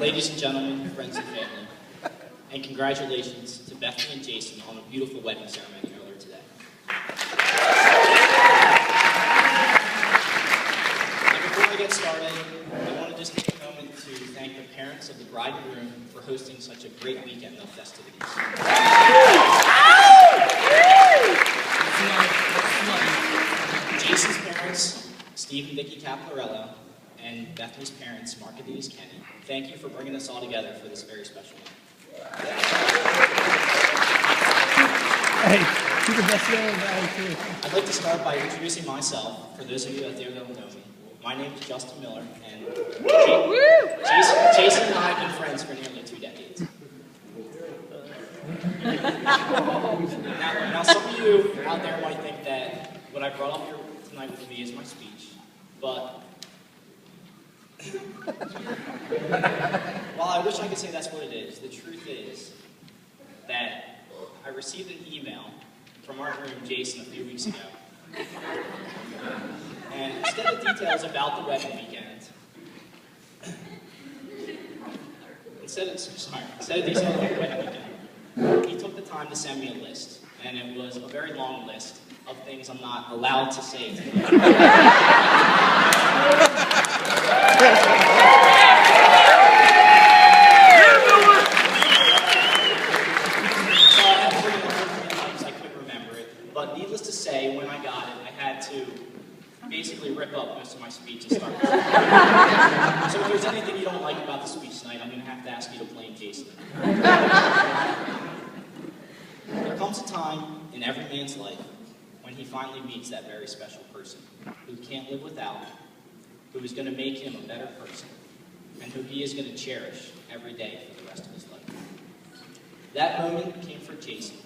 Ladies and gentlemen, friends and family, and congratulations to Bethany and Jason on a beautiful wedding ceremony earlier today. And before I get started, I want to just take a moment to thank the parents of the bride and groom for hosting such a great weekend of festivities. Jason's parents, Steve and Vicki Caplarello, and Bethany's parents, Mark and Denise Kenny, thank you for bringing us all together for this very special night. Hey, do the best way too. I'd like to start by introducing myself. For those of you out there that don't know me, my name is Justin Miller, and Jason and I have been friends for nearly 2 decades. Now, some of you out there might think that what I brought up here tonight with me is my speech, but while I wish I could say that's what it is, the truth is that I received an email from our groom, Jason, a few weeks ago. And instead of details about the wedding weekend, instead of details about the wedding weekend, he took the time to send me a list. And it was a very long list of things I'm not allowed to say to him. But needless to say, when I got it, I had to basically rip up most of my speech and start. So if there's anything you don't like about the speech tonight, I'm going to have to ask you to blame Jason. There comes a time in every man's life when he finally meets that very special person who he can't live without, who is going to make him a better person, and who he is going to cherish every day for the rest of his life. That moment came for Jason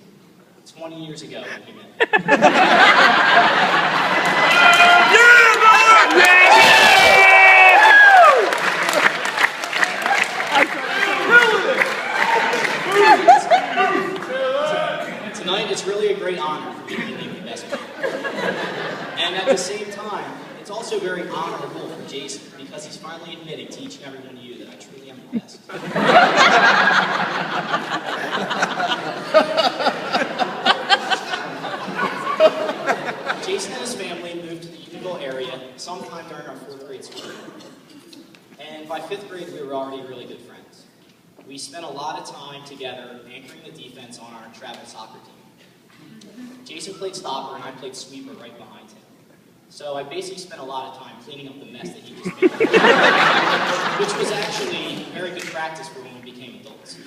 20 years ago when he met me. Tonight it's really a great honor for me to be the best man. And at the same time, it's also very honorable for Jason because he's finally admitting to each and every one of you that I truly am the best. Jason and his family moved to the Unionville area sometime during our 4th grade school year. And by 5th grade, we were already really good friends. We spent a lot of time together anchoring the defense on our travel soccer team. Jason played stopper and I played sweeper right behind him. So I basically spent a lot of time cleaning up the mess that he just made. Which was actually very good practice for when we became adults.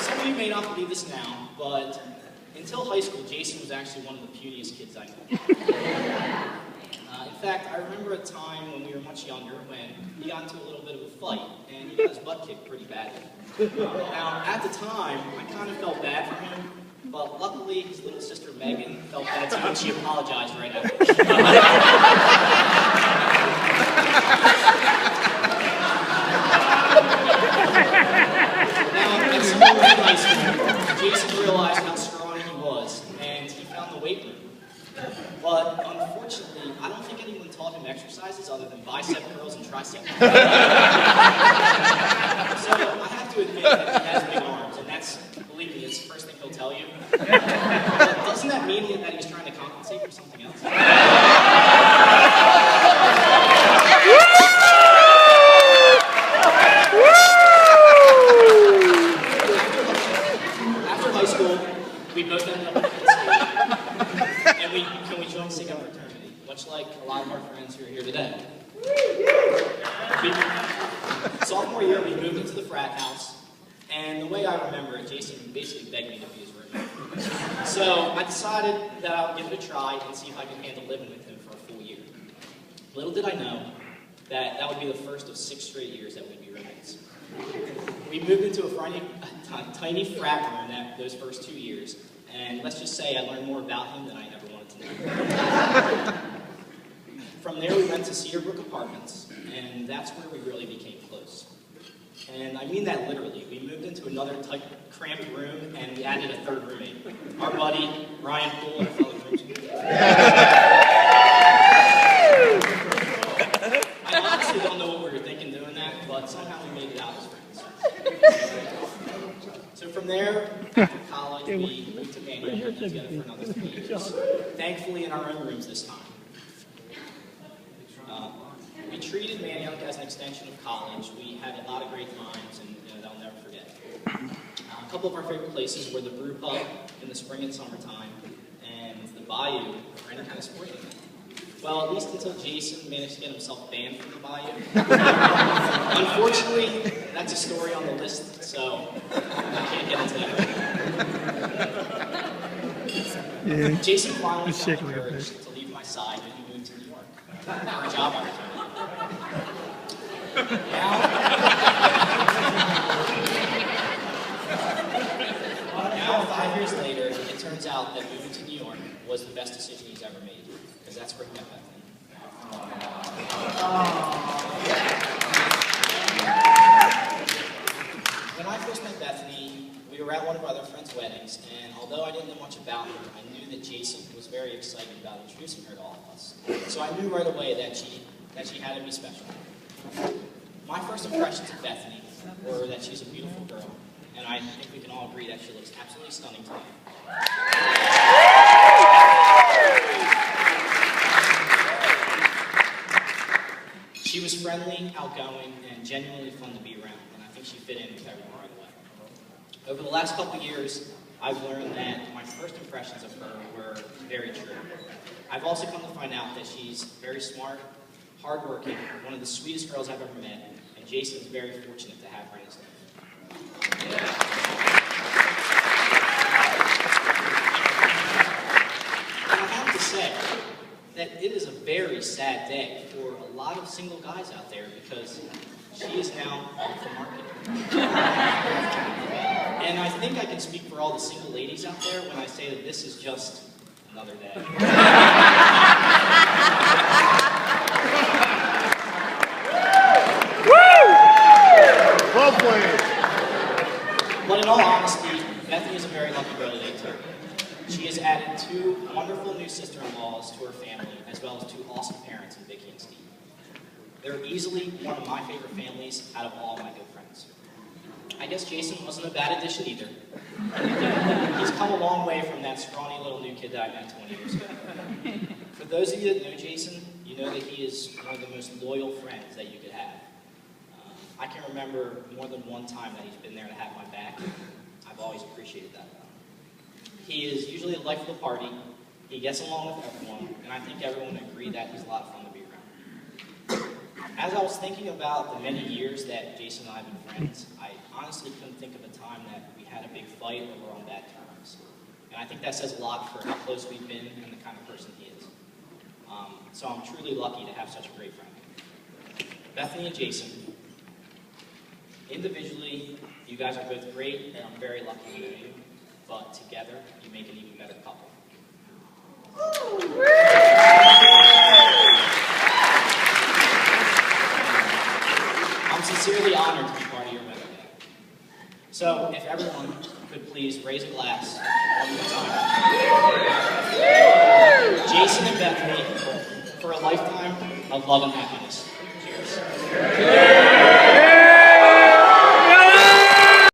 Some of you may not believe this now, but until high school, Jason was actually one of the puniest kids I knew. In fact, I remember a time when we were much younger when he got into a little bit of a fight, and he got his butt kicked pretty badly. Now, at the time, I kind of felt bad for him, but luckily his little sister Megan felt bad too, and she apologized right after. Now, at some point in high school, Jason realized how strong he was, and he found the weight room. But unfortunately, I don't think anyone taught him exercises other than bicep curls and tricep curls. So I have to admit that he has big arms, and that's, believe me, it's the first thing he'll tell you. But doesn't that mean that he's trying to compensate for something else? After high school, we both ended up in school. And we joined Sigma fraternity, much like a lot of our friends who are here today. Sophomore year, we moved into the frat house, and the way I remember it, Jason basically begged me to be his roommate. So I decided that I would give it a try and see if I could handle living with him for a full year. Little did I know that that would be the first of 6 straight years that we'd be roommates. We moved into a tiny frat room those first 2 years, and let's just say I learned more about him than I ever wanted to know. From there, we went to Cedarbrook Apartments, and that's where we really became close. and I mean that literally. We moved into another tight, cramped room, and we added a third roommate. Our buddy, Ryan Poole, and a fellow groomsman. I honestly don't know what we were thinking doing that, but somehow we made it out as friends. So from there, after college, we moved to Bethany and lived together for another 3 years. Thankfully, in our own rooms this time. We treated Manayunk as an extension of college. We had a lot of great times, and that I'll never forget. A couple of our favorite places were the brew pub in the spring and summertime, and the bayou for any kind of sporting event. Well, at least until Jason managed to get himself banned from the bayou. Unfortunately, that's a story on the list, so I can't get into that. Yeah. Jason finally found the courage to leave my side and he moved to New York for a job opportunity. Now, 5 years later, it turns out that moving to New York was the best decision he's ever made, because that's where he met Bethany. When I first met Bethany, we were at one of our other friends' weddings, and although I didn't know much about her, I knew that Jason was very excited about introducing her to all of us. So I knew right away that she had to be special. My first impressions of Bethany were that she's a beautiful girl, and I think we can all agree that she looks absolutely stunning today. She was friendly, outgoing, and genuinely fun to be around, and I think she fit in with everyone right away. Over the last couple of years, I've learned that my first impressions of her were very true. I've also come to find out that she's very smart, hardworking, one of the sweetest girls I've ever met, and Jason is very fortunate to have her in his life. And I have to say that it is a very sad day for a lot of single guys out there because she is now off the market. And I think I can speak for all the single ladies out there when I say that this is just another day. Well played. But in all honesty, Bethany is a very lucky girl today too. She has added 2 wonderful new sister-in-laws to her family, as well as 2 awesome parents in Vicky and Steve. They're easily one of my favorite families out of all my good friends. I guess Jason wasn't a bad addition either. He's come a long way from that scrawny little new kid that I met 20 years ago. For those of you that know Jason, you know that he is one of the most loyal friends that you could have. I can remember more than one time that he's been there to have my back. I've always appreciated that. He is usually the life of the party. He gets along with everyone, and I think everyone would agree that he's a lot of fun to be around. As I was thinking about the many years that Jason and I have been friends, I honestly couldn't think of a time that we had a big fight or were on bad terms. And I think that says a lot for how close we've been and the kind of person he is. So I'm truly lucky to have such a great friend. Bethany and Jason, individually, you guys are both great, and I'm very lucky to know you. But together, you make an even better couple. I'm sincerely honored to be part of your wedding day. So, if everyone could please raise a glass one more time. Jason and Bethany, for a lifetime of love and happiness. Cheers.